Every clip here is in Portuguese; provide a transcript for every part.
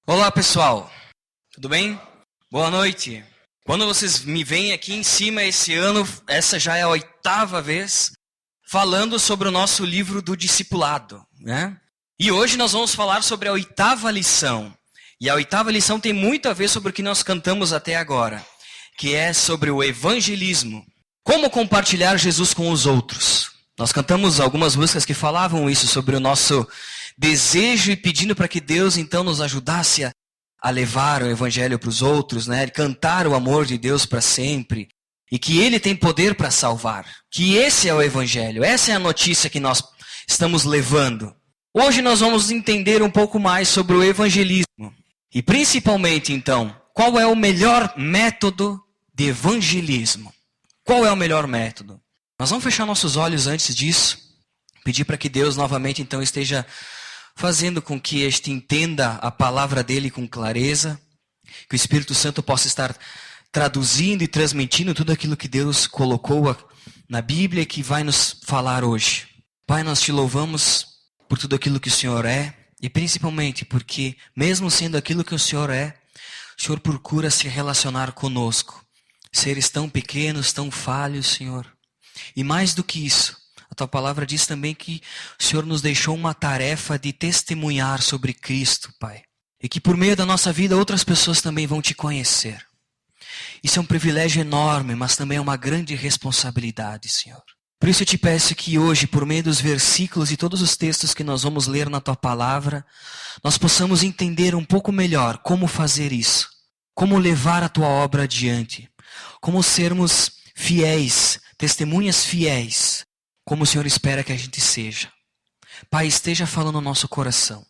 Olá pessoal, tudo bem? Boa noite. Quando vocês me veem aqui em cima esse ano, essa já é a 8ª vez, falando sobre o nosso livro do discipulado, né? E hoje nós vamos falar sobre a 8ª lição. E a 8ª lição tem muito a ver sobre o que nós cantamos até agora, que é sobre o evangelismo. Como compartilhar Jesus com os outros. Nós cantamos algumas músicas que falavam isso, sobre o nosso desejo e pedindo para que Deus então nos ajudasse a levar o evangelho para os outros, né? Cantar o amor de Deus para sempre. E que Ele tem poder para salvar. Que esse é o evangelho, essa é a notícia que nós estamos levando. Hoje nós vamos entender um pouco mais sobre o evangelismo. E principalmente então, qual é o melhor método de evangelismo? Qual é o melhor método? Nós vamos fechar nossos olhos antes disso. Pedir para que Deus novamente então esteja fazendo com que este entenda a palavra dele com clareza. Que o Espírito Santo possa estar traduzindo e transmitindo tudo aquilo que Deus colocou na Bíblia e que vai nos falar hoje. Pai, nós te louvamos por tudo aquilo que o Senhor é. E principalmente porque, mesmo sendo aquilo que o Senhor é, o Senhor procura se relacionar conosco. Seres tão pequenos, tão falhos, Senhor. E mais do que isso, a tua palavra diz também que o Senhor nos deixou uma tarefa de testemunhar sobre Cristo, Pai. E que por meio da nossa vida outras pessoas também vão te conhecer. Isso é um privilégio enorme, mas também é uma grande responsabilidade, Senhor. Por isso eu te peço que hoje, por meio dos versículos e todos os textos que nós vamos ler na tua palavra, nós possamos entender um pouco melhor como fazer isso. Como levar a tua obra adiante. Como sermos fiéis, testemunhas fiéis, como o Senhor espera que a gente seja. Pai, esteja falando no nosso coração.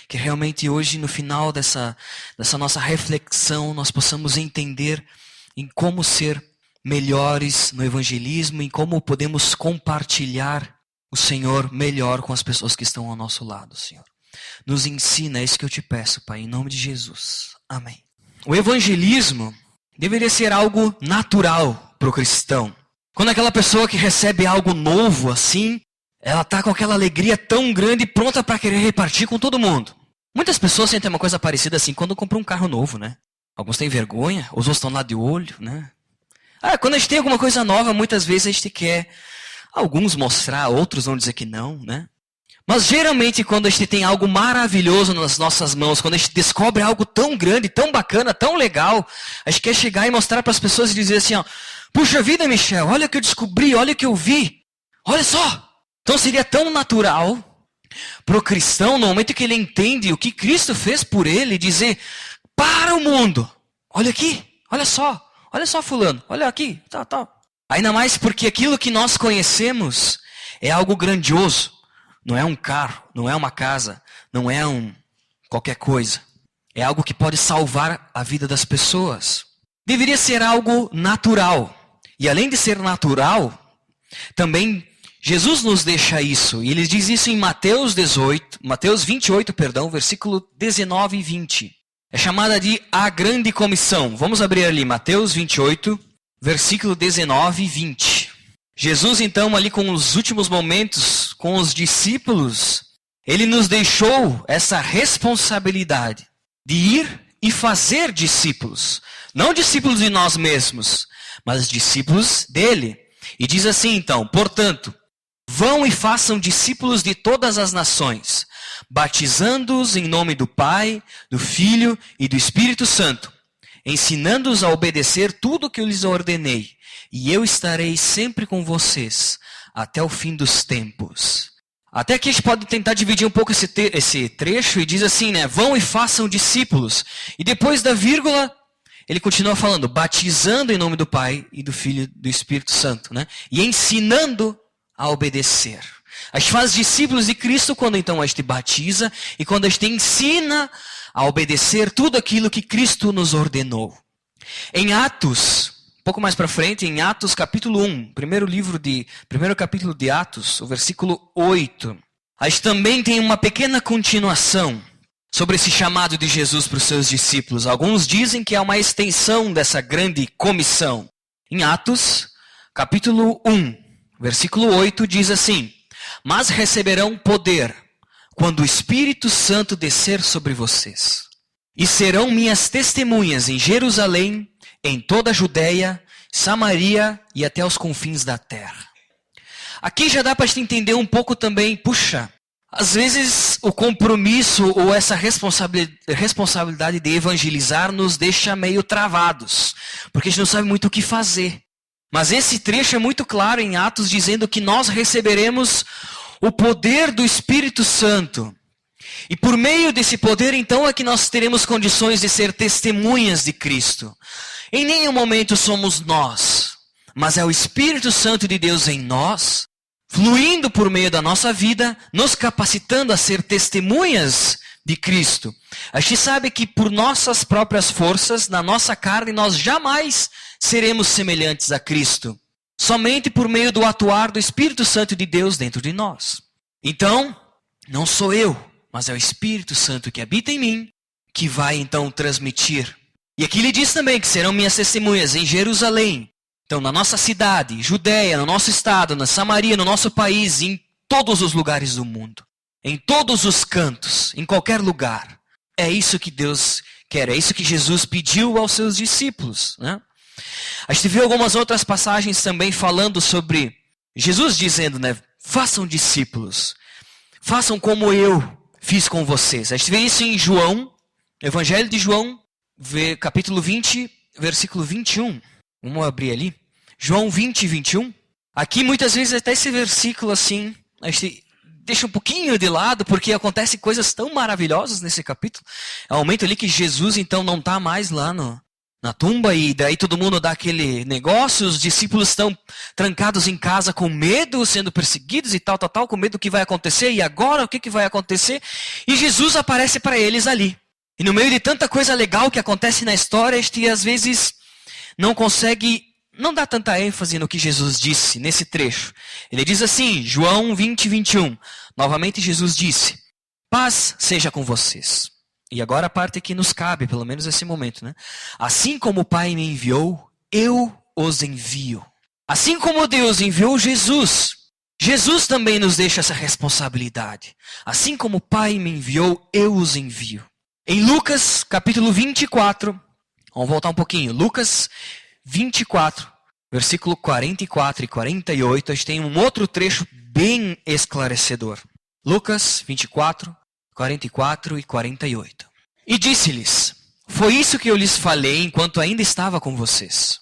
Que realmente hoje, no final dessa nossa reflexão, nós possamos entender em como ser melhores no evangelismo, em como podemos compartilhar o Senhor melhor com as pessoas que estão ao nosso lado, Senhor. Nos ensina, é isso que eu te peço, Pai, em nome de Jesus. Amém. O evangelismo deveria ser algo natural para o cristão. Quando aquela pessoa que recebe algo novo assim, ela está com aquela alegria tão grande, pronta para querer repartir com todo mundo. Muitas pessoas sentem uma coisa parecida assim quando compram um carro novo, né? Alguns têm vergonha, outros estão lá de olho, né? Quando a gente tem alguma coisa nova, muitas vezes a gente quer alguns mostrar, outros vão dizer que não, né? Mas geralmente quando a gente tem algo maravilhoso nas nossas mãos, quando a gente descobre algo tão grande, tão bacana, tão legal, a gente quer chegar e mostrar para as pessoas e dizer assim, ó, puxa vida, Michel, olha o que eu descobri, olha o que eu vi, olha só. Então seria tão natural para o cristão, no momento que ele entende o que Cristo fez por ele, dizer para o mundo, olha aqui, olha só fulano, olha aqui, tal. Ainda mais porque aquilo que nós conhecemos é algo grandioso. Não é um carro, não é uma casa, não é qualquer coisa. É algo que pode salvar a vida das pessoas. Deveria ser algo natural. E além de ser natural, também Jesus nos deixa isso. E ele diz isso em Mateus 28, versículo 19 e 20. É chamada de a grande comissão. Vamos abrir ali, Mateus 28, versículo 19 e 20. Jesus, então, ali com os últimos momentos, com os discípulos, ele nos deixou essa responsabilidade de ir e fazer discípulos. Não discípulos de nós mesmos, mas discípulos dele. E diz assim, então, portanto, vão e façam discípulos de todas as nações, batizando-os em nome do Pai, do Filho e do Espírito Santo, ensinando-os a obedecer tudo o que eu lhes ordenei. E eu estarei sempre com vocês, até o fim dos tempos. Até aqui a gente pode tentar dividir um pouco esse trecho e diz assim, né? Vão e façam discípulos. E depois da vírgula, ele continua falando, batizando em nome do Pai e do Filho e do Espírito Santo, né? E ensinando a obedecer. A gente faz discípulos de Cristo quando então a gente batiza e quando a gente ensina a obedecer tudo aquilo que Cristo nos ordenou. Em Atos, um pouco mais para frente, em Atos capítulo 1, primeiro capítulo de Atos, o versículo 8, a gente também tem uma pequena continuação sobre esse chamado de Jesus para os seus discípulos. Alguns dizem que é uma extensão dessa grande comissão. Em Atos capítulo 1, versículo 8 diz assim, mas receberão poder quando o Espírito Santo descer sobre vocês. e serão minhas testemunhas em Jerusalém, em toda a Judéia, Samaria e até os confins da terra. Aqui já dá para gente entender um pouco também, puxa, às vezes o compromisso ou essa responsabilidade de evangelizar nos deixa meio travados, porque a gente não sabe muito o que fazer. Mas esse trecho é muito claro em Atos, dizendo que nós receberemos o poder do Espírito Santo. E por meio desse poder, então, é que nós teremos condições de ser testemunhas de Cristo. Em nenhum momento somos nós, mas é o Espírito Santo de Deus em nós, fluindo por meio da nossa vida, nos capacitando a ser testemunhas de Cristo. A gente sabe que por nossas próprias forças, na nossa carne, nós jamais seremos semelhantes a Cristo. Somente por meio do atuar do Espírito Santo de Deus dentro de nós. Então, não sou eu, mas é o Espírito Santo que habita em mim, que vai então transmitir. E aqui ele diz também que serão minhas testemunhas em Jerusalém. Então, na nossa cidade, Judéia, no nosso estado, na Samaria, no nosso país, em todos os lugares do mundo. Em todos os cantos, em qualquer lugar. É isso que Deus quer, é isso que Jesus pediu aos seus discípulos, né? A gente vê algumas outras passagens também falando sobre Jesus dizendo, né? Façam discípulos. Façam como eu fiz com vocês. A gente vê isso em João, Evangelho de João, capítulo 20, versículo 21. Vamos abrir ali. João 20, 21. Aqui muitas vezes até esse versículo assim, a gente deixa um pouquinho de lado, porque acontecem coisas tão maravilhosas nesse capítulo. É o momento ali que Jesus então não está mais lá na tumba, e daí todo mundo dá aquele negócio, os discípulos estão trancados em casa com medo, sendo perseguidos e tal, com medo do que vai acontecer, e agora o que vai acontecer? E Jesus aparece para eles ali. E no meio de tanta coisa legal que acontece na história, a gente às vezes não dá tanta ênfase no que Jesus disse nesse trecho. Ele diz assim, João 20, 21. Novamente Jesus disse, paz seja com vocês. E agora a parte que nos cabe, pelo menos nesse momento, né? Assim como o Pai me enviou, eu os envio. Assim como Deus enviou Jesus, Jesus também nos deixa essa responsabilidade. Assim como o Pai me enviou, eu os envio. Em Lucas, capítulo 24, vamos voltar um pouquinho. Lucas 24, versículo 44 e 48, a gente tem um outro trecho bem esclarecedor. Lucas 24, 44 e 48. E disse-lhes, foi isso que eu lhes falei enquanto ainda estava com vocês.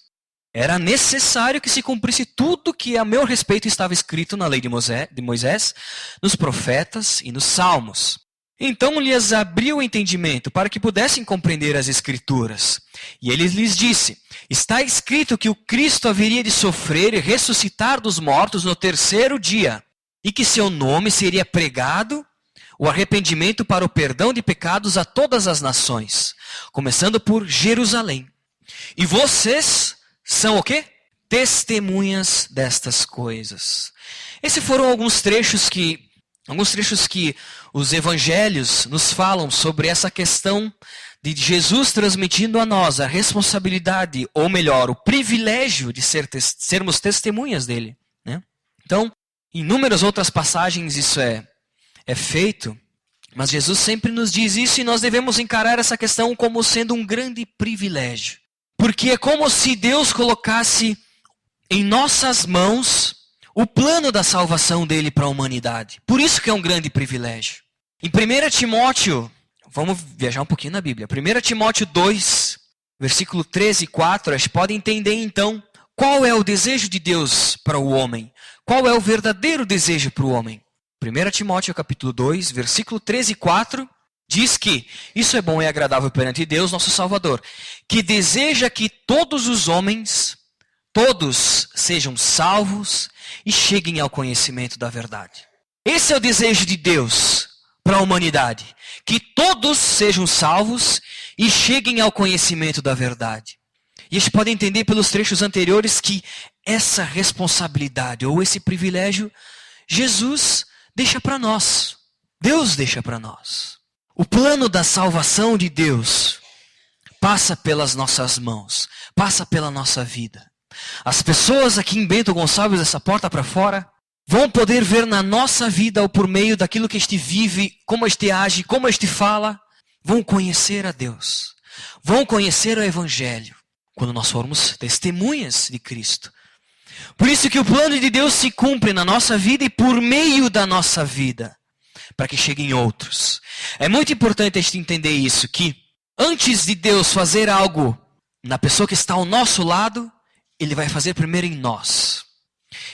Era necessário que se cumprisse tudo que a meu respeito estava escrito na lei de Moisés, nos profetas e nos salmos. Então lhes abriu o entendimento para que pudessem compreender as Escrituras. E ele lhes disse, está escrito que o Cristo haveria de sofrer e ressuscitar dos mortos no terceiro dia, e que seu nome seria pregado, o arrependimento para o perdão de pecados a todas as nações, começando por Jerusalém. E vocês são o quê? Testemunhas destas coisas. Esses foram alguns trechos que os evangelhos nos falam sobre essa questão de Jesus transmitindo a nós a responsabilidade, ou melhor, o privilégio de sermos testemunhas dele, né? Então, em inúmeras outras passagens isso é feito, mas Jesus sempre nos diz isso e nós devemos encarar essa questão como sendo um grande privilégio. Porque é como se Deus colocasse em nossas mãos o plano da salvação dele para a humanidade. Por isso que é um grande privilégio. Em 1 Timóteo, vamos viajar um pouquinho na Bíblia. 1 Timóteo 2, versículo 13 e 4, a gente pode entender então qual é o desejo de Deus para o homem. Qual é o verdadeiro desejo para o homem. 1 Timóteo capítulo 2, versículo 13 e 4, diz que isso é bom e agradável perante Deus, nosso Salvador, que deseja que todos os homens, todos sejam salvos e cheguem ao conhecimento da verdade. Esse é o desejo de Deus para a humanidade, que todos sejam salvos e cheguem ao conhecimento da verdade. E a gente pode entender pelos trechos anteriores que essa responsabilidade ou esse privilégio, Jesus deixa para nós. Deus deixa para nós. O plano da salvação de Deus passa pelas nossas mãos, passa pela nossa vida. As pessoas aqui em Bento Gonçalves, dessa porta para fora, vão poder ver na nossa vida, ou por meio daquilo que este vive, como este age, como este fala, vão conhecer a Deus, vão conhecer o Evangelho, quando nós formos testemunhas de Cristo. Por isso que o plano de Deus se cumpre na nossa vida e por meio da nossa vida, para que cheguem outros. É muito importante a gente entender isso, que antes de Deus fazer algo na pessoa que está ao nosso lado, Ele vai fazer primeiro em nós.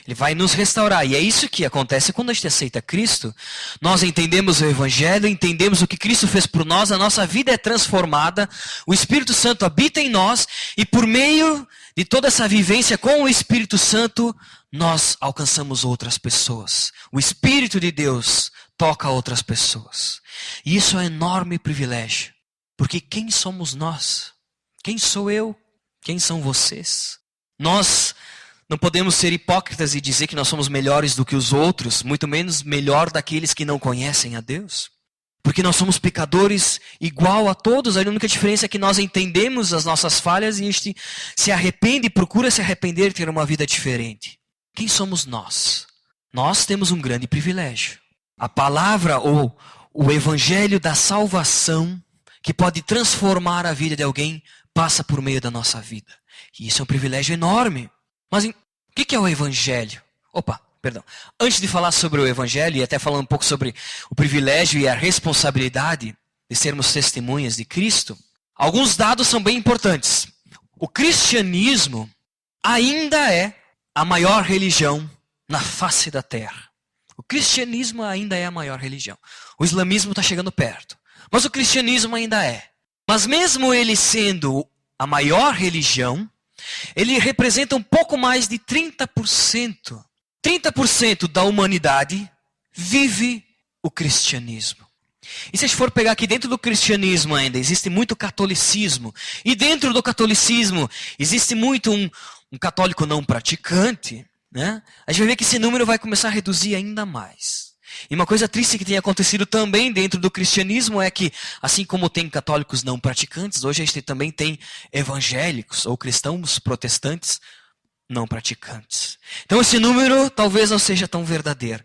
Ele vai nos restaurar. E é isso que acontece quando a gente aceita Cristo. Nós entendemos o Evangelho, entendemos o que Cristo fez por nós, a nossa vida é transformada, o Espírito Santo habita em nós, e por meio de toda essa vivência com o Espírito Santo, nós alcançamos outras pessoas. O Espírito de Deus toca outras pessoas. E isso é um enorme privilégio. Porque quem somos nós? Quem sou eu? Quem são vocês? Nós não podemos ser hipócritas e dizer que nós somos melhores do que os outros, muito menos melhor daqueles que não conhecem a Deus. Porque nós somos pecadores igual a todos, a única diferença é que nós entendemos as nossas falhas e este se arrepende e procura se arrepender e ter uma vida diferente. Quem somos nós? Nós temos um grande privilégio. A palavra ou o evangelho da salvação, que pode transformar a vida de alguém, passa por meio da nossa vida. E isso é um privilégio enorme. Mas o que é o evangelho? Antes de falar sobre o evangelho e até falar um pouco sobre o privilégio e a responsabilidade de sermos testemunhas de Cristo, alguns dados são bem importantes. O cristianismo ainda é a maior religião na face da terra. O cristianismo ainda é a maior religião. O islamismo está chegando perto. Mas o cristianismo ainda é. Mas mesmo ele sendo a maior religião, ele representa um pouco mais de 30%. 30% da humanidade vive o cristianismo. E se a gente for pegar aqui dentro do cristianismo ainda, existe muito catolicismo. E dentro do catolicismo, existe muito um católico não praticante. Né? A gente vai ver que esse número vai começar a reduzir ainda mais. E uma coisa triste que tem acontecido também dentro do cristianismo é que, assim como tem católicos não praticantes, hoje a gente também tem evangélicos ou cristãos protestantes não praticantes. Então esse número talvez não seja tão verdadeiro.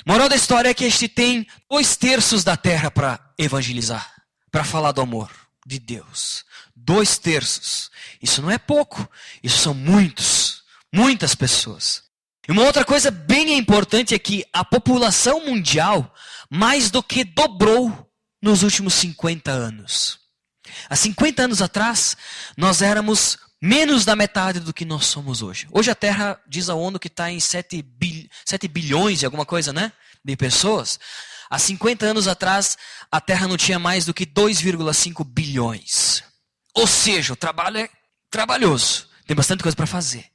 Moral da história é que a gente tem 2/3 da terra para evangelizar, para falar do amor de Deus. 2/3. Isso não é pouco, isso são muitas pessoas. E uma outra coisa bem importante é que a população mundial mais do que dobrou nos últimos 50 anos. Há 50 anos atrás, nós éramos menos da metade do que nós somos hoje. Hoje a Terra, diz a ONU, que está em 7 bilhões e alguma coisa, né? De pessoas. Há 50 anos atrás, a Terra não tinha mais do que 2,5 bilhões. Ou seja, o trabalho é trabalhoso. Tem bastante coisa para fazer.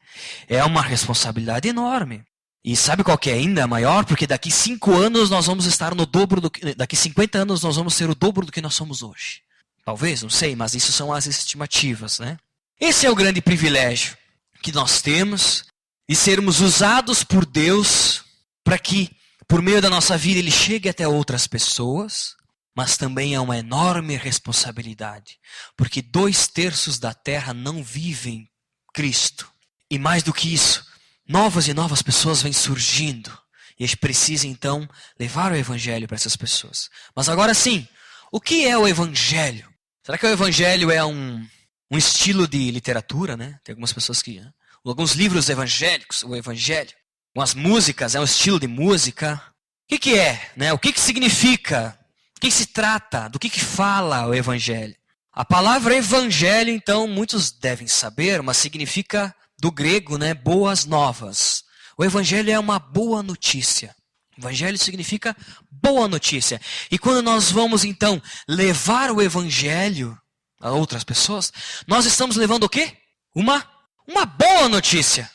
É uma responsabilidade enorme. E sabe qual que é ainda maior? Porque daqui 5 anos nós vamos estar no dobro do que... Daqui 50 anos nós vamos ser o dobro do que nós somos hoje. Talvez, não sei, mas isso são as estimativas, né? Esse é o grande privilégio que nós temos de sermos usados por Deus para que, por meio da nossa vida, Ele chegue até outras pessoas, mas também é uma enorme responsabilidade, porque 2/3 da terra não vivem Cristo. E mais do que isso, novas e novas pessoas vêm surgindo, e a gente precisa então levar o Evangelho para essas pessoas. Mas agora sim, o que é o Evangelho? Será que o Evangelho é um estilo de literatura, né? Tem algumas pessoas que... Alguns livros evangélicos, o Evangelho. Algumas músicas, é um estilo de música. O que é? Né? O que significa? Do que se trata? Do que fala o Evangelho? A palavra Evangelho, então, muitos devem saber, mas significa, do grego, né, boas novas. O Evangelho é uma boa notícia. Evangelho significa boa notícia. E quando nós vamos, então, levar o Evangelho a outras pessoas, nós estamos levando o quê? Uma boa notícia.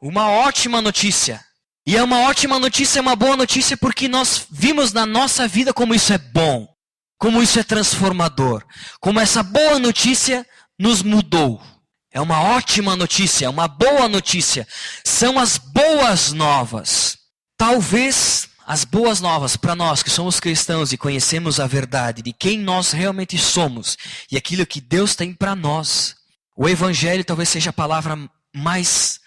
Uma ótima notícia. E é uma ótima notícia, é uma boa notícia porque nós vimos na nossa vida como isso é bom. Como isso é transformador. Como essa boa notícia nos mudou. É uma ótima notícia, é uma boa notícia. São as boas novas. Talvez as boas novas para nós que somos cristãos e conhecemos a verdade de quem nós realmente somos e aquilo que Deus tem para nós. O Evangelho talvez seja a palavra mais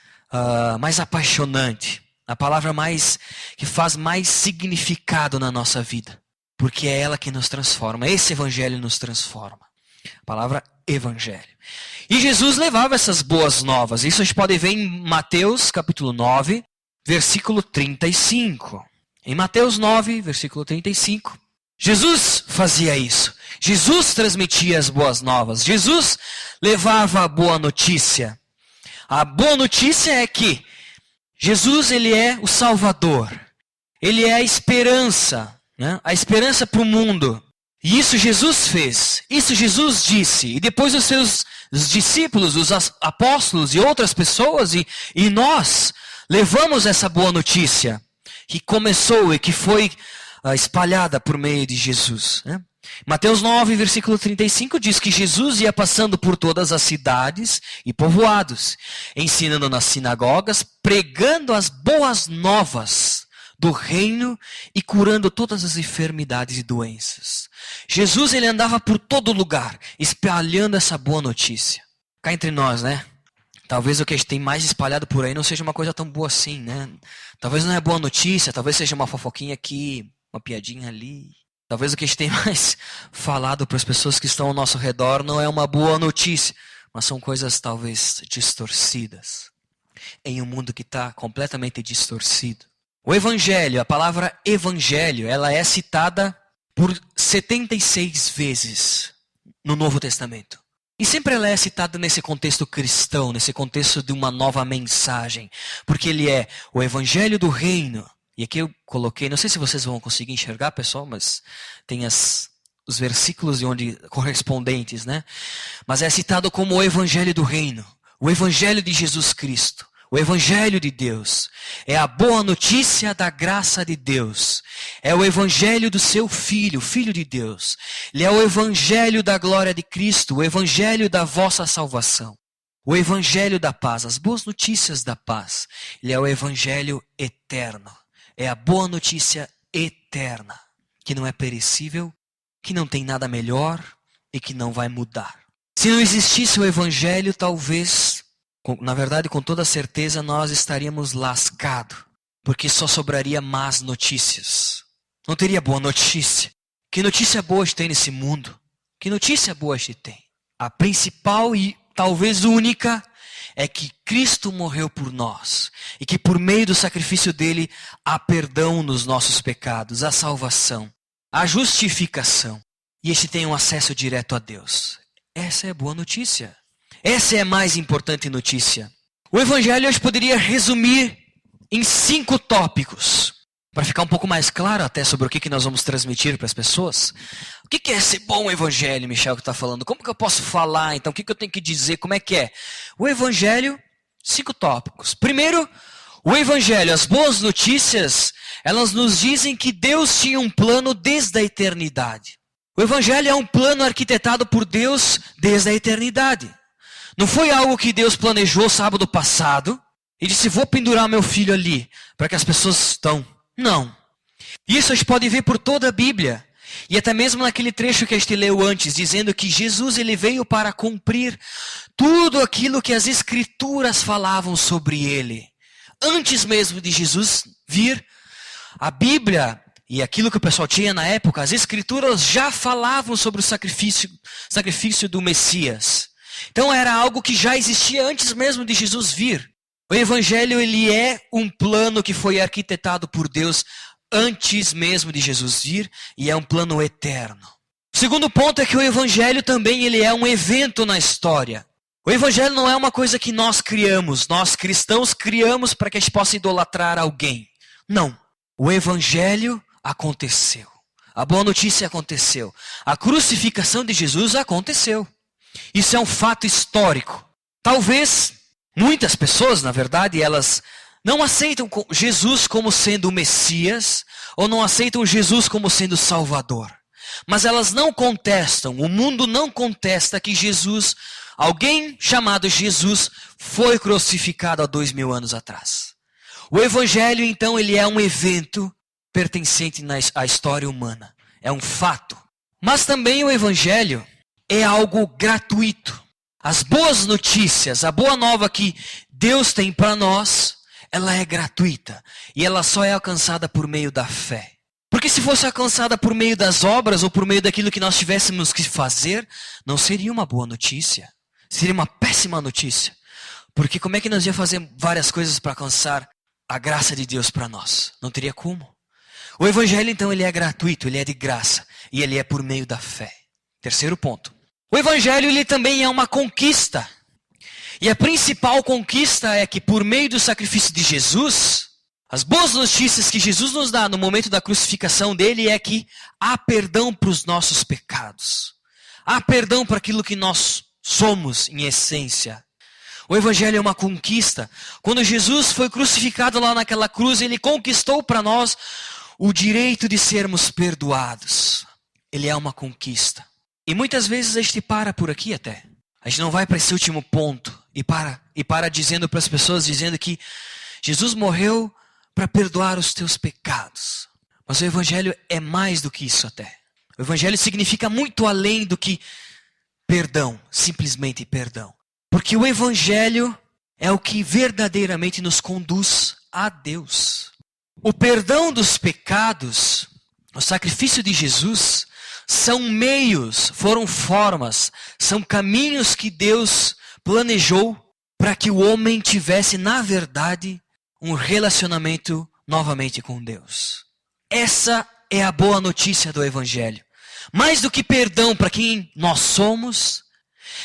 apaixonante, a palavra que faz mais significado na nossa vida. porque é ela que nos transforma. Esse evangelho nos transforma. A palavra evangelho. E Jesus levava essas boas novas. Isso a gente pode ver em Mateus capítulo 9, versículo 35. Em Mateus 9, versículo 35, Jesus fazia isso. Jesus transmitia as boas novas. Jesus levava a boa notícia. A boa notícia é que Jesus, ele é o Salvador. Ele é a esperança, né? A esperança para o mundo. E isso Jesus fez. Isso Jesus disse. E depois os discípulos, os apóstolos e outras pessoas e nós levamos essa boa notícia que começou e que foi espalhada por meio de Jesus, né? Mateus 9, versículo 35 diz que Jesus ia passando por todas as cidades e povoados, ensinando nas sinagogas, pregando as boas novas do reino e curando todas as enfermidades e doenças. Jesus, ele andava por todo lugar, espalhando essa boa notícia. Cá entre nós, né? Talvez o que a gente tem mais espalhado por aí não seja uma coisa tão boa assim, né? Talvez não é boa notícia, talvez seja uma fofoquinha aqui, uma piadinha ali. Talvez o que a gente tem mais falado para as pessoas que estão ao nosso redor não é uma boa notícia, mas são coisas talvez distorcidas. Em um mundo que está completamente distorcido. O evangelho, a palavra evangelho, ela é citada por 76 vezes no Novo Testamento. E sempre ela é citada nesse contexto cristão, nesse contexto de uma nova mensagem. Porque ele é o evangelho do reino. E aqui eu coloquei, não sei se vocês vão conseguir enxergar, pessoal, mas tem os versículos correspondentes, né? Mas é citado como o evangelho do reino. O evangelho de Jesus Cristo. O evangelho de Deus. É a boa notícia da graça de Deus. É o evangelho do seu Filho, Filho de Deus. Ele é o evangelho da glória de Cristo, o evangelho da vossa salvação. O evangelho da paz, as boas notícias da paz. Ele é o evangelho eterno. É a boa notícia eterna, que não é perecível, que não tem nada melhor e que não vai mudar. Se não existisse o evangelho, talvez, na verdade, com toda certeza, nós estaríamos lascados, porque só sobraria más notícias. Não teria boa notícia. Que notícia boa a gente tem nesse mundo? Que notícia boa a gente tem? A principal e talvez única é que Cristo morreu por nós e que por meio do sacrifício dele há perdão nos nossos pecados, a salvação, a justificação e este tem um acesso direto a Deus. Essa é a boa notícia. Essa é a mais importante notícia. O evangelho a gente poderia resumir em 5 tópicos. Para ficar um pouco mais claro até sobre o que nós vamos transmitir para as pessoas. O que é esse bom evangelho, Michel, que está falando? Como que eu posso falar, então? O que eu tenho que dizer? Como é que é? O evangelho, 5 tópicos. Primeiro, o evangelho, as boas notícias, elas nos dizem que Deus tinha um plano desde a eternidade. O evangelho é um plano arquitetado por Deus desde a eternidade. Não foi algo que Deus planejou sábado passado e disse, vou pendurar meu filho ali, para que as pessoas estão... Não. Isso a gente pode ver por toda a Bíblia. E até mesmo naquele trecho que a gente leu antes, dizendo que Jesus ele veio para cumprir tudo aquilo que as Escrituras falavam sobre ele. Antes mesmo de Jesus vir, a Bíblia e aquilo que o pessoal tinha na época, as Escrituras já falavam sobre o sacrifício do Messias. Então era algo que já existia antes mesmo de Jesus vir. O evangelho ele é um plano que foi arquitetado por Deus antes mesmo de Jesus vir e é um plano eterno. O segundo ponto é que o evangelho também ele é um evento na história. O evangelho não é uma coisa que nós criamos, nós cristãos criamos para que a gente possa idolatrar alguém. Não. O evangelho aconteceu. A boa notícia aconteceu. A crucificação de Jesus aconteceu. Isso é um fato histórico. Talvez muitas pessoas, na verdade, elas não aceitam Jesus como sendo o Messias, ou não aceitam Jesus como sendo o Salvador. Mas elas não contestam, o mundo não contesta que Jesus, alguém chamado Jesus, foi crucificado há 2000 anos atrás. O Evangelho, então, ele é um evento pertencente à história humana. É um fato. Mas também o Evangelho é algo gratuito. As boas notícias, a boa nova que Deus tem para nós, ela é gratuita. E ela só é alcançada por meio da fé. Por Porque se fosse alcançada por meio das obras ou por meio daquilo que nós tivéssemos que fazer, não seria uma boa notícia. Seria uma péssima notícia. Porque como é que nós ia fazer várias coisas para alcançar a graça de Deus para nós? Não teria como. O evangelho, então, ele é gratuito, ele é de graça. E ele é por meio da fé. Terceiro ponto. O evangelho, ele também é uma conquista. E a principal conquista é que por meio do sacrifício de Jesus, as boas notícias que Jesus nos dá no momento da crucificação dele é que há perdão para os nossos pecados. Há perdão para aquilo que nós somos em essência. O evangelho é uma conquista. Quando Jesus foi crucificado lá naquela cruz, ele conquistou para nós o direito de sermos perdoados. Ele é uma conquista. E muitas vezes a gente para por aqui até. A gente não vai para esse último ponto e para dizendo para as pessoas, dizendo que Jesus morreu para perdoar os teus pecados. Mas o evangelho é mais do que isso até. O evangelho significa muito além do que perdão, simplesmente perdão. Porque o evangelho é o que verdadeiramente nos conduz a Deus. O perdão dos pecados, o sacrifício de Jesus, são meios, foram formas, são caminhos que Deus planejou para que o homem tivesse, na verdade, um relacionamento novamente com Deus. Essa é a boa notícia do evangelho. Mais do que perdão para quem nós somos,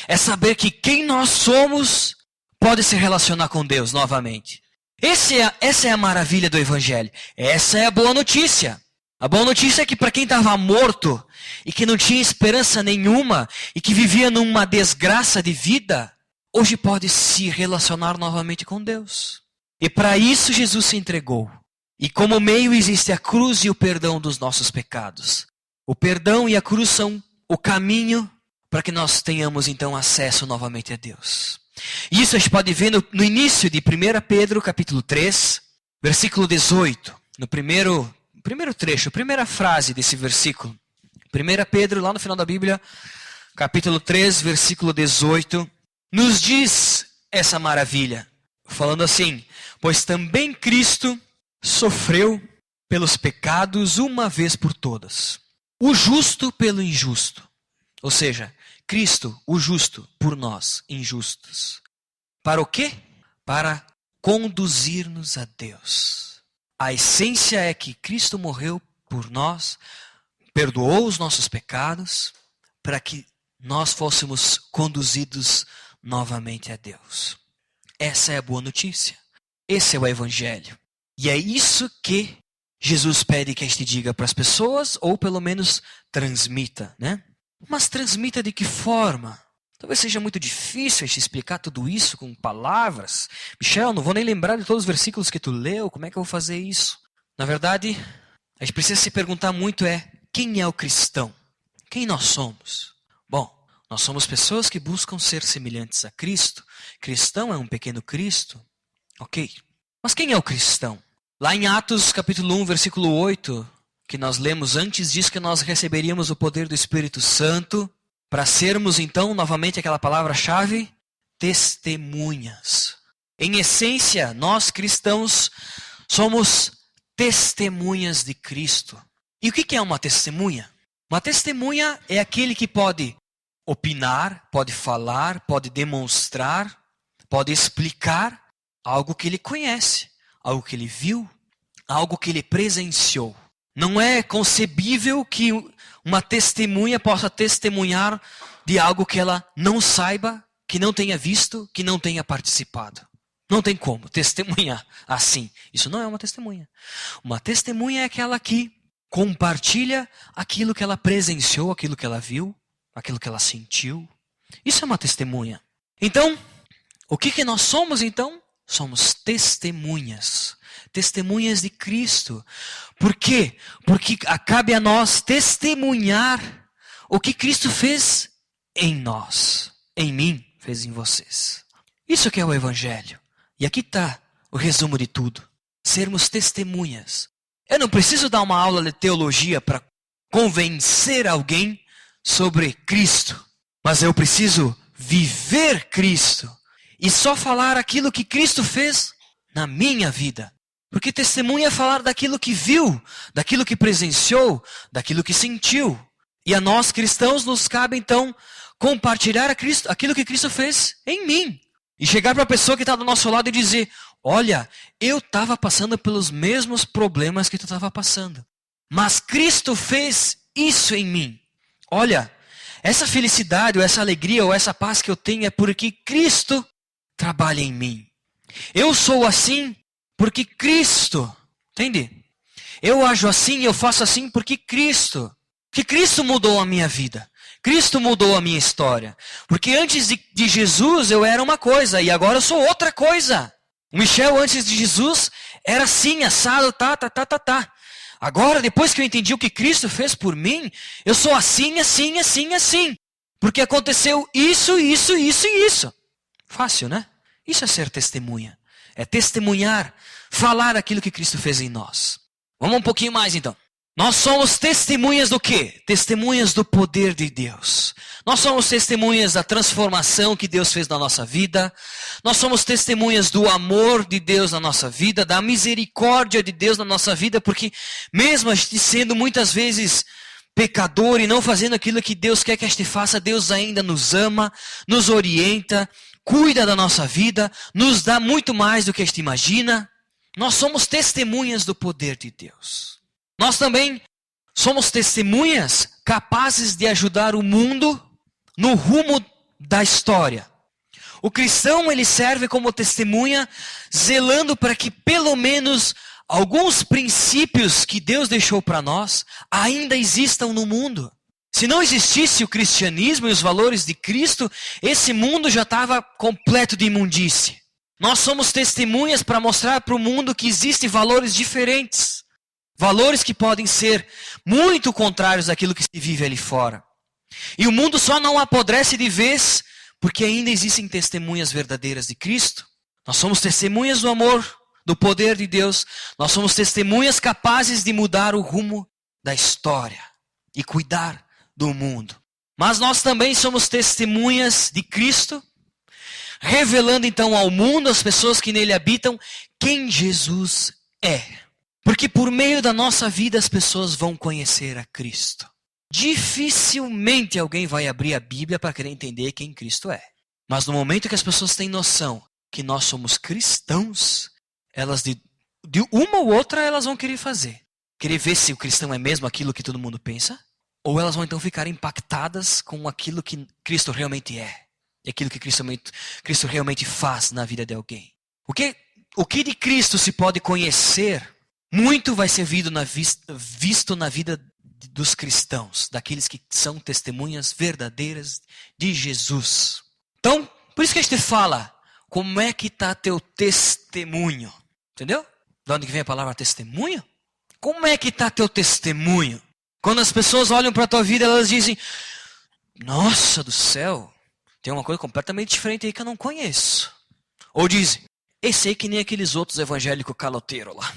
é saber que quem nós somos pode se relacionar com Deus novamente. Essa é a maravilha do evangelho. Essa é a boa notícia. A boa notícia é que para quem estava morto e que não tinha esperança nenhuma e que vivia numa desgraça de vida, hoje pode se relacionar novamente com Deus. E para isso Jesus se entregou. E como meio existe a cruz e o perdão dos nossos pecados. O perdão e a cruz são o caminho para que nós tenhamos então acesso novamente a Deus. E isso a gente pode ver no início de 1 Pedro capítulo 3, versículo 18. No primeiro trecho, a primeira frase desse versículo. 1 Pedro, lá no final da Bíblia, capítulo 3, versículo 18, nos diz essa maravilha. Falando assim, pois também Cristo sofreu pelos pecados uma vez por todas. O justo pelo injusto. Ou seja, Cristo, o justo, por nós, injustos. Para o quê? Para conduzir-nos a Deus. A essência é que Cristo morreu por nós, perdoou os nossos pecados, para que nós fôssemos conduzidos novamente a Deus. Essa é a boa notícia. Esse é o evangelho. E é isso que Jesus pede que a gente diga para as pessoas, ou pelo menos transmita, né? Mas transmita de que forma? Talvez seja muito difícil a gente explicar tudo isso com palavras. Michel, não vou nem lembrar de todos os versículos que tu leu, como é que eu vou fazer isso? Na verdade, a gente precisa se perguntar muito quem é o cristão? Quem nós somos? Bom, nós somos pessoas que buscam ser semelhantes a Cristo. Cristão é um pequeno Cristo. Ok. Mas quem é o cristão? Lá em Atos capítulo 1, versículo 8, que nós lemos antes, diz que nós receberíamos o poder do Espírito Santo para sermos então, novamente aquela palavra-chave, testemunhas. Em essência, nós cristãos somos testemunhas de Cristo. E o que é uma testemunha? Uma testemunha é aquele que pode opinar, pode falar, pode demonstrar, pode explicar algo que ele conhece, algo que ele viu, algo que ele presenciou. Não é concebível que uma testemunha possa testemunhar de algo que ela não saiba, que não tenha visto, que não tenha participado. Não tem como testemunhar assim. Isso não é uma testemunha. Uma testemunha é aquela que compartilha aquilo que ela presenciou, aquilo que ela viu, aquilo que ela sentiu. Isso é uma testemunha. Então, o que nós somos então? Somos testemunhas. Testemunhas de Cristo. Por quê? Porque cabe a nós testemunhar o que Cristo fez em nós. Em mim, fez em vocês. Isso que é o Evangelho. E aqui está o resumo de tudo. Sermos testemunhas. Eu não preciso dar uma aula de teologia para convencer alguém sobre Cristo. Mas eu preciso viver Cristo. E só falar aquilo que Cristo fez na minha vida. Porque testemunha é falar daquilo que viu, daquilo que presenciou, daquilo que sentiu. E a nós cristãos nos cabe então compartilhar aquilo que Cristo fez em mim. E chegar para a pessoa que está do nosso lado e dizer: olha, eu estava passando pelos mesmos problemas que tu estava passando. Mas Cristo fez isso em mim. Olha, essa felicidade, ou essa alegria, ou essa paz que eu tenho é porque Cristo trabalha em mim. Eu sou assim porque Cristo, entende? Eu ajo assim, eu faço assim porque Cristo. Que Cristo mudou a minha vida. Cristo mudou a minha história. Porque antes de Jesus eu era uma coisa e agora eu sou outra coisa. O Michel antes de Jesus era assim, assado, tá. Agora, depois que eu entendi o que Cristo fez por mim, eu sou assim. Porque aconteceu isso. Fácil, né? Isso é ser testemunha. É testemunhar, falar aquilo que Cristo fez em nós. Vamos um pouquinho mais então. Nós somos testemunhas do quê? Testemunhas do poder de Deus. Nós somos testemunhas da transformação que Deus fez na nossa vida. Nós somos testemunhas do amor de Deus na nossa vida, da misericórdia de Deus na nossa vida, porque mesmo a gente sendo muitas vezes pecador e não fazendo aquilo que Deus quer que a gente faça, Deus ainda nos ama, nos orienta, cuida da nossa vida, nos dá muito mais do que a gente imagina. Nós somos testemunhas do poder de Deus. Nós também somos testemunhas capazes de ajudar o mundo no rumo da história. O cristão, ele serve como testemunha, zelando para que pelo menos alguns princípios que Deus deixou para nós ainda existam no mundo. Se não existisse o cristianismo e os valores de Cristo, esse mundo já estava completo de imundície. Nós somos testemunhas para mostrar para o mundo que existem valores diferentes. Valores que podem ser muito contrários daquilo que se vive ali fora. E o mundo só não apodrece de vez porque ainda existem testemunhas verdadeiras de Cristo. Nós somos testemunhas do amor, do poder de Deus. Nós somos testemunhas capazes de mudar o rumo da história e cuidar do mundo. Mas nós também somos testemunhas de Cristo, revelando então ao mundo, às pessoas que nele habitam, quem Jesus é. Porque por meio da nossa vida as pessoas vão conhecer a Cristo. Dificilmente alguém vai abrir a Bíblia para querer entender quem Cristo é. Mas no momento que as pessoas têm noção que nós somos cristãos, elas de uma ou outra elas vão querer fazer. Querer ver se o cristão é mesmo aquilo que todo mundo pensa. Ou elas vão então ficar impactadas com aquilo que Cristo realmente é. E aquilo que Cristo realmente faz na vida de alguém. O que de Cristo se pode conhecer, muito vai ser visto na vida dos cristãos, daqueles que são testemunhas verdadeiras de Jesus. Então, por isso que a gente fala, como é que está teu testemunho? Entendeu? De onde vem a palavra testemunho? Como é que está teu testemunho? Quando as pessoas olham para a tua vida, elas dizem: nossa do céu, tem uma coisa completamente diferente aí que eu não conheço. Ou dizem: esse aí que nem aqueles outros evangélicos caloteiros lá.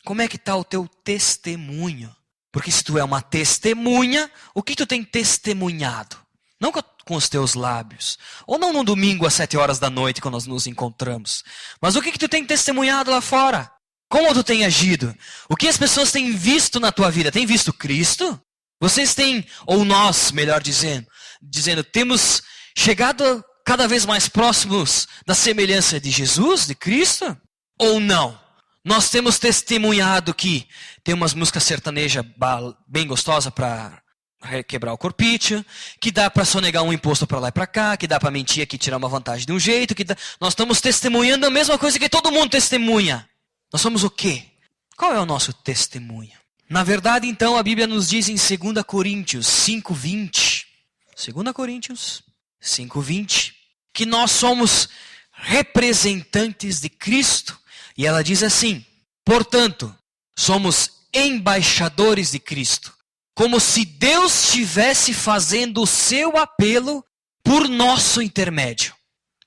Como é que está o teu testemunho? Porque se tu é uma testemunha, o que tu tem testemunhado? Não com os teus lábios. Ou não no domingo às 7 horas da noite, quando nós nos encontramos. Mas o que tu tem testemunhado lá fora? Como tu tem agido? O que as pessoas têm visto na tua vida? Tem visto Cristo? Vocês têm, ou nós, melhor dizendo, temos chegado cada vez mais próximos da semelhança de Jesus, de Cristo? Ou não? Nós temos testemunhado que tem umas músicas sertanejas bem gostosas para quebrar o corpício, que dá para sonegar um imposto para lá e para cá, que dá para mentir aqui e tirar uma vantagem de um jeito, nós estamos testemunhando a mesma coisa que todo mundo testemunha. Nós somos o quê? Qual é o nosso testemunho? Na verdade, então, a Bíblia nos diz em 2 Coríntios 5:20, 2 Coríntios 5:20, que nós somos representantes de Cristo. E ela diz assim: portanto, somos embaixadores de Cristo, como se Deus estivesse fazendo o seu apelo por nosso intermédio.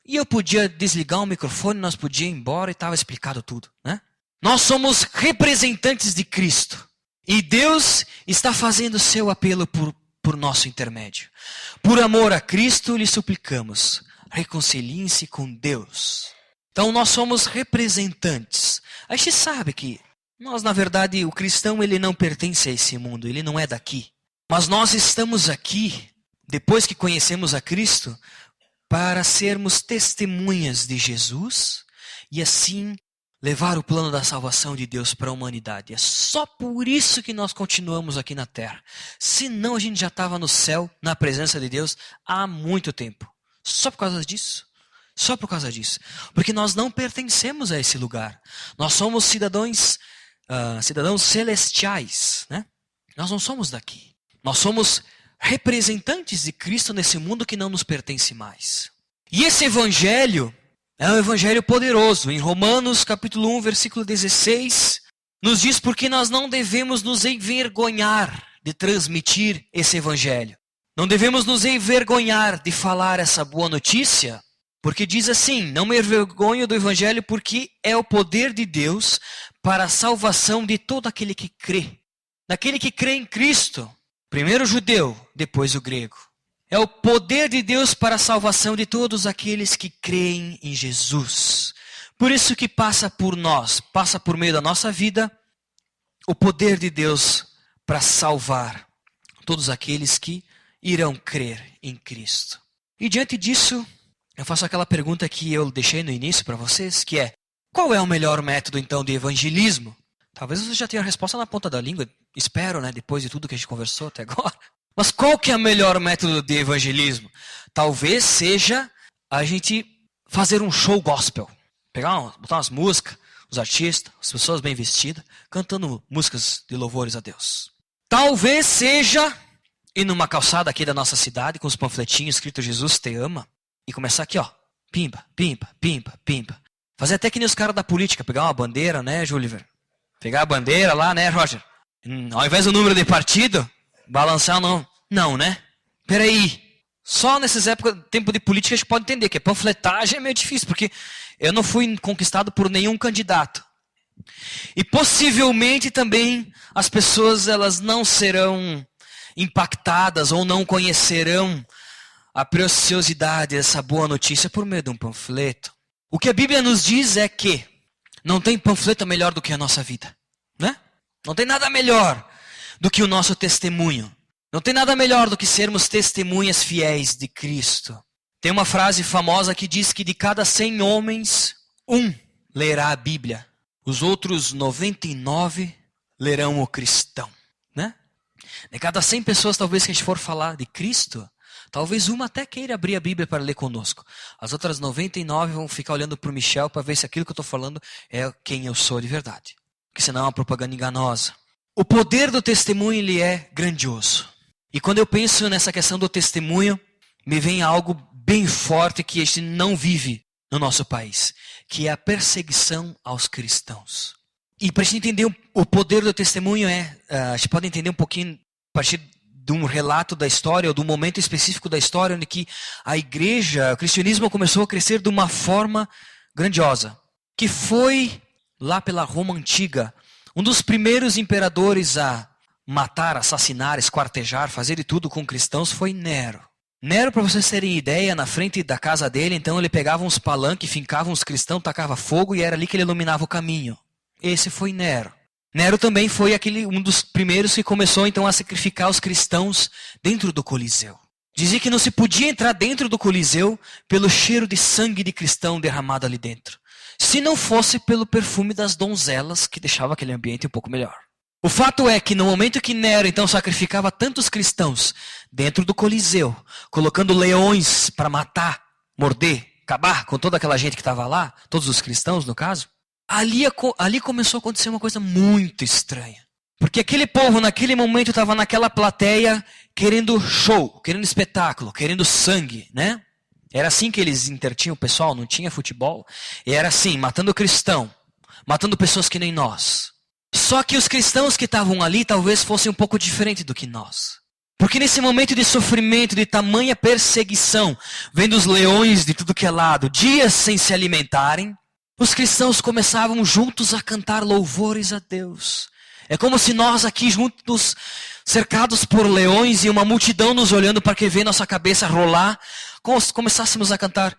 E eu podia desligar o microfone, nós podíamos ir embora e estava explicado tudo, né? Nós somos representantes de Cristo. E Deus está fazendo o seu apelo por nosso intermédio. Por amor a Cristo, lhe suplicamos, reconciliem-se com Deus. Então nós somos representantes. A gente sabe que nós, na verdade, o cristão ele não pertence a esse mundo, ele não é daqui. Mas nós estamos aqui, depois que conhecemos a Cristo, para sermos testemunhas de Jesus e assim levar o plano da salvação de Deus para a humanidade. É só por isso que nós continuamos aqui na terra. Senão a gente já estava no céu, na presença de Deus, há muito tempo. Só por causa disso. Só por causa disso. Porque nós não pertencemos a esse lugar. Nós somos cidadãos celestiais, né? Nós não somos daqui. Nós somos representantes de Cristo nesse mundo que não nos pertence mais. E esse evangelho é um evangelho poderoso. Em Romanos capítulo 1, versículo 16, nos diz porque nós não devemos nos envergonhar de transmitir esse evangelho. Não devemos nos envergonhar de falar essa boa notícia, porque diz assim, não me envergonho do evangelho porque é o poder de Deus para a salvação de todo aquele que crê. Daquele que crê em Cristo. Primeiro o judeu, depois o grego. É o poder de Deus para a salvação de todos aqueles que creem em Jesus. Por isso que passa por nós, passa por meio da nossa vida, o poder de Deus para salvar todos aqueles que irão crer em Cristo. E diante disso, eu faço aquela pergunta que eu deixei no início para vocês, que é, qual é o melhor método então de evangelismo? Talvez você já tenha a resposta na ponta da língua, espero, né, depois de tudo que a gente conversou até agora. Mas qual que é o melhor método de evangelismo? Talvez seja a gente fazer um show gospel. Botar umas músicas, os artistas, as pessoas bem vestidas, cantando músicas de louvores a Deus. Talvez seja ir numa calçada aqui da nossa cidade, com os panfletinhos escrito Jesus te ama, e começar aqui, ó, pimba, pimba, pimba, pimba. Fazer até que nem os caras da política, pegar uma bandeira, né, Júliver? Pegar a bandeira lá, né, Roger? Ao invés do número de partido, balançar não. Não, né? Peraí. Só nessas épocas, tempo de política, a gente pode entender que panfletagem é meio difícil, porque eu não fui conquistado por nenhum candidato. E possivelmente também as pessoas elas não serão impactadas ou não conhecerão a preciosidade dessa boa notícia por meio de um panfleto. O que a Bíblia nos diz é que não tem panfleto melhor do que a nossa vida, né? Não tem nada melhor do que o nosso testemunho. Não tem nada melhor do que sermos testemunhas fiéis de Cristo. Tem uma frase famosa que diz que de cada 100 homens, um lerá a Bíblia. Os outros 99 lerão o cristão, né? De cada 100 pessoas, talvez, que a gente for falar de Cristo, talvez uma até queira abrir a Bíblia para ler conosco. As outras 99 vão ficar olhando para o Michel para ver se aquilo que eu estou falando é quem eu sou de verdade. Porque senão é uma propaganda enganosa. O poder do testemunho ele é grandioso. E quando eu penso nessa questão do testemunho, me vem algo bem forte que a gente não vive no nosso país, que é a perseguição aos cristãos. E para a gente entender o poder do testemunho, a gente pode entender um pouquinho a partir de um relato da história, ou de um momento específico da história, onde que a igreja, o cristianismo começou a crescer de uma forma grandiosa, que foi lá pela Roma Antiga, um dos primeiros imperadores a matar, assassinar, esquartejar, fazer de tudo com cristãos foi Nero. Nero, para vocês terem ideia, na frente da casa dele, então ele pegava uns palanques, fincava uns cristãos, tacava fogo e era ali que ele iluminava o caminho. Esse foi Nero. Nero também foi um dos primeiros que começou então a sacrificar os cristãos dentro do Coliseu. Dizia que não se podia entrar dentro do Coliseu pelo cheiro de sangue de cristão derramado ali dentro, se não fosse pelo perfume das donzelas que deixava aquele ambiente um pouco melhor. O fato é que no momento que Nero então sacrificava tantos cristãos dentro do Coliseu, colocando leões para matar, morder, acabar com toda aquela gente que estava lá, todos os cristãos no caso, ali começou a acontecer uma coisa muito estranha. Porque aquele povo naquele momento estava naquela plateia querendo show, querendo espetáculo, querendo sangue, né? Era assim que eles intertinham o pessoal, não tinha futebol. E era assim, matando cristão, matando pessoas que nem nós. Só que os cristãos que estavam ali talvez fossem um pouco diferentes do que nós. Porque nesse momento de sofrimento, de tamanha perseguição, vendo os leões de tudo que é lado, dias sem se alimentarem, os cristãos começavam juntos a cantar louvores a Deus. É como se nós aqui juntos, cercados por leões e uma multidão nos olhando para que vê nossa cabeça rolar, começássemos a cantar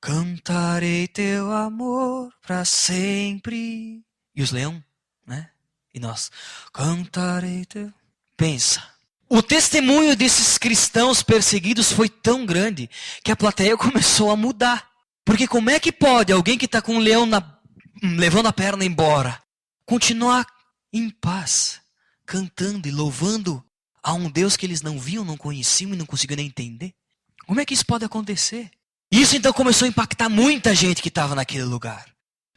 Cantarei teu amor para sempre. E os leões, né? E nós, cantarei teu... Pensa, o testemunho desses cristãos perseguidos foi tão grande que a plateia começou a mudar. Porque como é que pode alguém que está com um leão levando a perna embora continuar em paz, cantando e louvando a um Deus que eles não viam, não conheciam e não conseguiam nem entender? Como é que isso pode acontecer? Isso então começou a impactar muita gente que estava naquele lugar.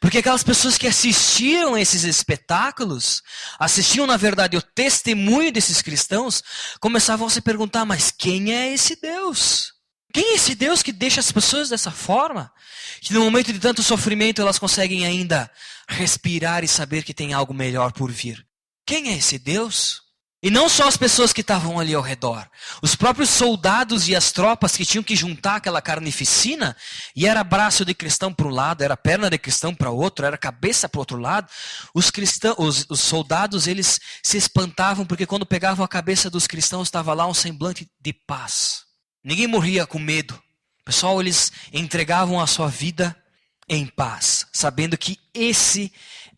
Porque aquelas pessoas que assistiram esses espetáculos, assistiam na verdade o testemunho desses cristãos, começavam a se perguntar, mas quem é esse Deus? Quem é esse Deus que deixa as pessoas dessa forma? Que no momento de tanto sofrimento elas conseguem ainda respirar e saber que tem algo melhor por vir. Quem é esse Deus? E não só as pessoas que estavam ali ao redor. Os próprios soldados e as tropas que tinham que juntar aquela carnificina, e era braço de cristão para um lado, era perna de cristão para o outro, era cabeça para o outro lado. Os soldados, eles se espantavam porque quando pegavam a cabeça dos cristãos estava lá um semblante de paz. Ninguém morria com medo. Pessoal, eles entregavam a sua vida em paz, sabendo que esse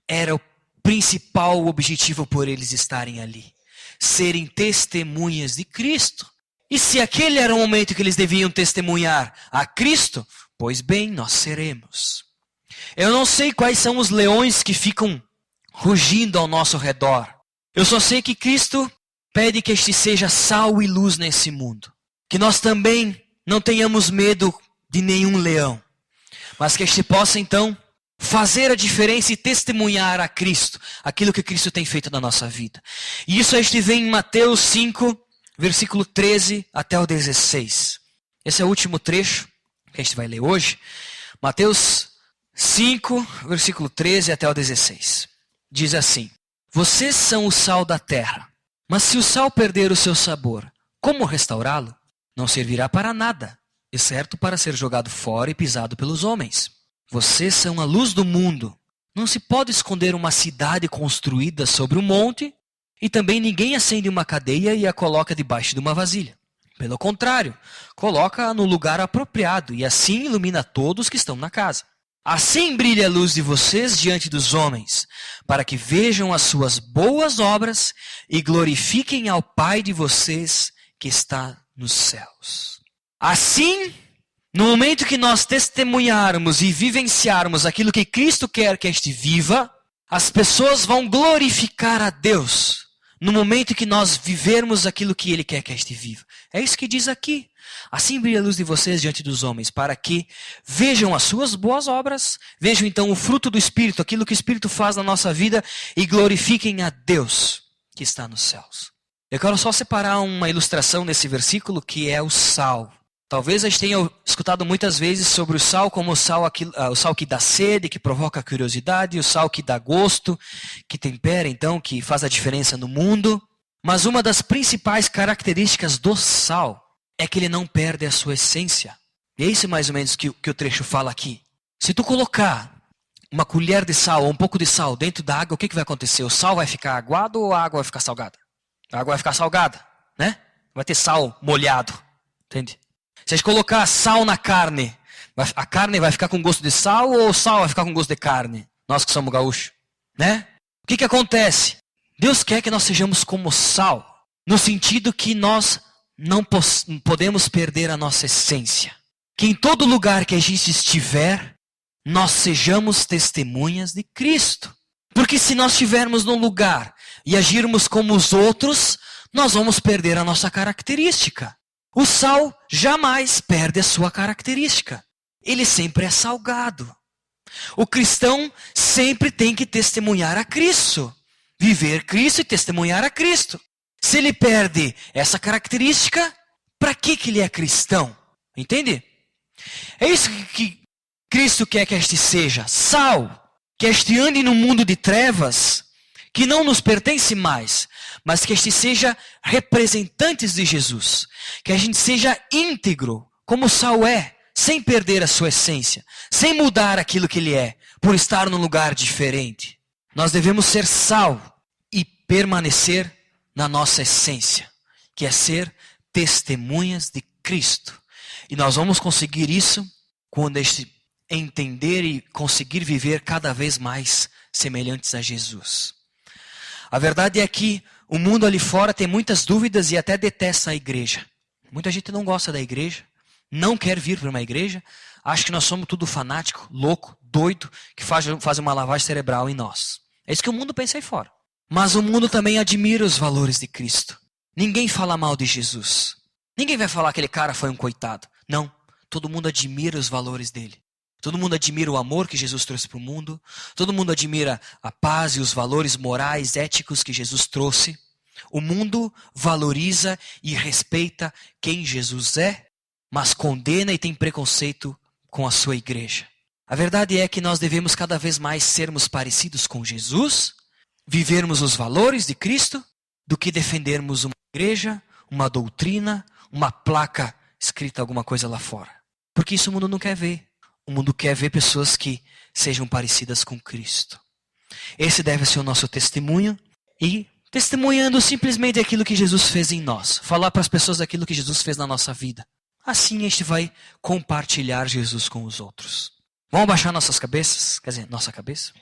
era o principal objetivo por eles estarem ali. Serem testemunhas de Cristo. E se aquele era o momento que eles deviam testemunhar a Cristo, pois bem, nós seremos. Eu não sei quais são os leões que ficam rugindo ao nosso redor. Eu só sei que Cristo pede que este seja sal e luz nesse mundo. Que nós também não tenhamos medo de nenhum leão. Mas que este possa então fazer a diferença e testemunhar a Cristo, aquilo que Cristo tem feito na nossa vida. E isso a gente vê em Mateus 5, versículo 13 até o 16. Esse é o último trecho que a gente vai ler hoje. Mateus 5, versículo 13 até o 16. Diz assim: vocês são o sal da terra, mas se o sal perder o seu sabor, como restaurá-lo? Não servirá para nada, exceto para ser jogado fora e pisado pelos homens. Vocês são a luz do mundo. Não se pode esconder uma cidade construída sobre um monte, e também ninguém acende uma cadeia e a coloca debaixo de uma vasilha. Pelo contrário, coloca-a no lugar apropriado e assim ilumina todos que estão na casa. Assim brilha a luz de vocês diante dos homens, para que vejam as suas boas obras e glorifiquem ao Pai de vocês que está nos céus. Assim, no momento que nós testemunharmos e vivenciarmos aquilo que Cristo quer que a gente viva, as pessoas vão glorificar a Deus no momento que nós vivermos aquilo que Ele quer que a gente viva. É isso que diz aqui. Assim brilha a luz de vocês diante dos homens, para que vejam as suas boas obras, vejam então o fruto do Espírito, aquilo que o Espírito faz na nossa vida, e glorifiquem a Deus que está nos céus. Eu quero só separar uma ilustração nesse versículo que é o sal. Talvez a gente tenha escutado muitas vezes sobre o sal como o sal que dá sede, que provoca curiosidade, o sal que dá gosto, que tempera, então, que faz a diferença no mundo. Mas uma das principais características do sal é que ele não perde a sua essência. E é isso mais ou menos que o trecho fala aqui. Se tu colocar uma colher de sal ou um pouco de sal dentro da água, o que vai acontecer? O sal vai ficar aguado ou a água vai ficar salgada? A água vai ficar salgada, né? Vai ter sal molhado, entende? Se a gente colocar sal na carne, a carne vai ficar com gosto de sal ou o sal vai ficar com gosto de carne? Nós que somos gaúchos, né? O que acontece? Deus quer que nós sejamos como sal, no sentido que nós não podemos perder a nossa essência. Que em todo lugar que a gente estiver, nós sejamos testemunhas de Cristo. Porque se nós estivermos num lugar e agirmos como os outros, nós vamos perder a nossa característica. O sal jamais perde a sua característica. Ele sempre é salgado. O cristão sempre tem que testemunhar a Cristo. Viver Cristo e testemunhar a Cristo. Se ele perde essa característica, para que ele é cristão? Entende? É isso que Cristo quer que a gente seja. Sal. Que a gente ande no mundo de trevas, que não nos pertence mais, mas que a gente seja representantes de Jesus. Que a gente seja íntegro, como o sal é, sem perder a sua essência, sem mudar aquilo que ele é, por estar num lugar diferente. Nós devemos ser sal e permanecer na nossa essência, que é ser testemunhas de Cristo. E nós vamos conseguir isso quando a gente entender e conseguir viver cada vez mais semelhantes a Jesus. A verdade é que o mundo ali fora tem muitas dúvidas e até detesta a igreja. Muita gente não gosta da igreja, não quer vir para uma igreja, acha que nós somos tudo fanático, louco, doido, que faz uma lavagem cerebral em nós. É isso que o mundo pensa aí fora. Mas o mundo também admira os valores de Cristo. Ninguém fala mal de Jesus. Ninguém vai falar que aquele cara foi um coitado. Não, todo mundo admira os valores dele. Todo mundo admira o amor que Jesus trouxe para o mundo. Todo mundo admira a paz e os valores morais, éticos que Jesus trouxe. O mundo valoriza e respeita quem Jesus é, mas condena e tem preconceito com a sua igreja. A verdade é que nós devemos cada vez mais sermos parecidos com Jesus, vivermos os valores de Cristo, do que defendermos uma igreja, uma doutrina, uma placa escrita alguma coisa lá fora. Porque isso o mundo não quer ver. O mundo quer ver pessoas que sejam parecidas com Cristo. Esse deve ser o nosso testemunho e testemunhando simplesmente aquilo que Jesus fez em nós. Falar para as pessoas aquilo que Jesus fez na nossa vida. Assim a gente vai compartilhar Jesus com os outros. Vamos abaixar nossas cabeças, quer dizer, nossa cabeça.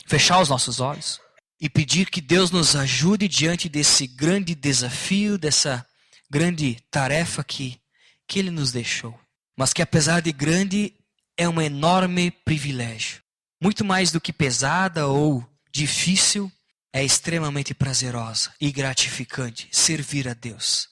Fechar os nossos olhos e pedir que Deus nos ajude diante desse grande desafio, dessa grande tarefa que Ele nos deixou. Mas que apesar de grande, é um enorme privilégio. Muito mais do que pesada ou difícil, é extremamente prazerosa e gratificante servir a Deus.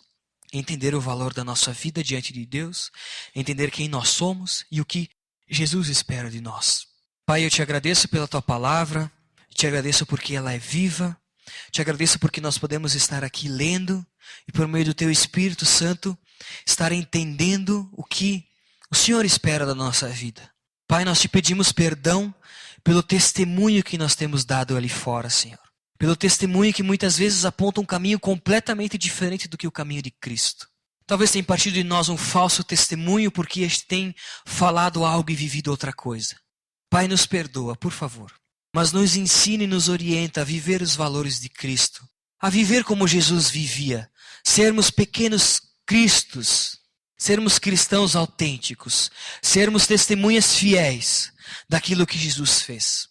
Entender o valor da nossa vida diante de Deus, entender quem nós somos e o que Jesus espera de nós. Pai, eu te agradeço pela tua palavra, te agradeço porque ela é viva, te agradeço porque nós podemos estar aqui lendo e por meio do teu Espírito Santo estar entendendo o que o Senhor espera da nossa vida. Pai, nós te pedimos perdão pelo testemunho que nós temos dado ali fora, Senhor. Pelo testemunho que muitas vezes aponta um caminho completamente diferente do que o caminho de Cristo. Talvez tenha partido de nós um falso testemunho porque este tem falado algo e vivido outra coisa. Pai, nos perdoa, por favor. Mas nos ensine e nos orienta a viver os valores de Cristo. A viver como Jesus vivia. Sermos pequenos Cristos. Sermos cristãos autênticos. Sermos testemunhas fiéis daquilo que Jesus fez.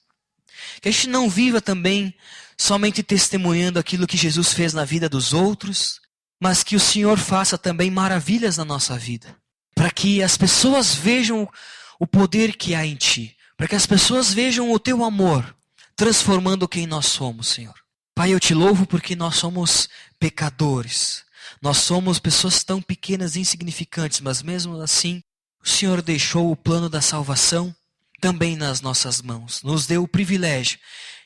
Que a gente não viva também somente testemunhando aquilo que Jesus fez na vida dos outros, mas que o Senhor faça também maravilhas na nossa vida. Para que as pessoas vejam o poder que há em Ti. Para que as pessoas vejam o Teu amor, transformando quem nós somos, Senhor. Pai, eu Te louvo porque nós somos pecadores. Nós somos pessoas tão pequenas e insignificantes, mas mesmo assim, o Senhor deixou o plano da salvação também nas nossas mãos. Nos deu o privilégio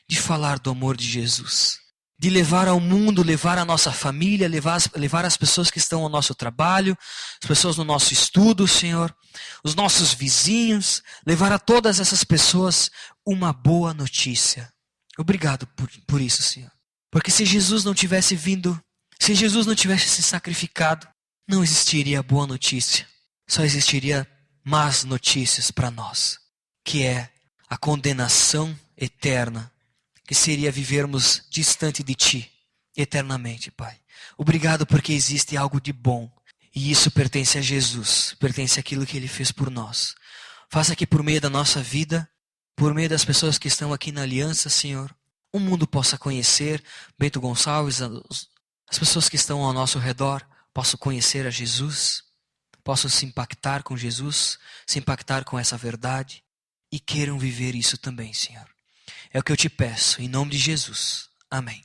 de falar do amor de Jesus. De levar ao mundo, levar a nossa família, levar as pessoas que estão ao nosso trabalho, as pessoas no nosso estudo, Senhor, os nossos vizinhos, levar a todas essas pessoas uma boa notícia. Obrigado por isso, Senhor. Porque se Jesus não tivesse vindo, se Jesus não tivesse se sacrificado, não existiria boa notícia. Só existiria más notícias para nós, que é a condenação eterna, que seria vivermos distante de Ti eternamente, Pai. Obrigado porque existe algo de bom. E isso pertence a Jesus, pertence àquilo que Ele fez por nós. Faça que por meio da nossa vida, por meio das pessoas que estão aqui na aliança, Senhor, o mundo possa conhecer Bento Gonçalves, as pessoas que estão ao nosso redor possam conhecer a Jesus, possam se impactar com Jesus, se impactar com essa verdade e queiram viver isso também, Senhor. É o que eu Te peço, em nome de Jesus. Amém.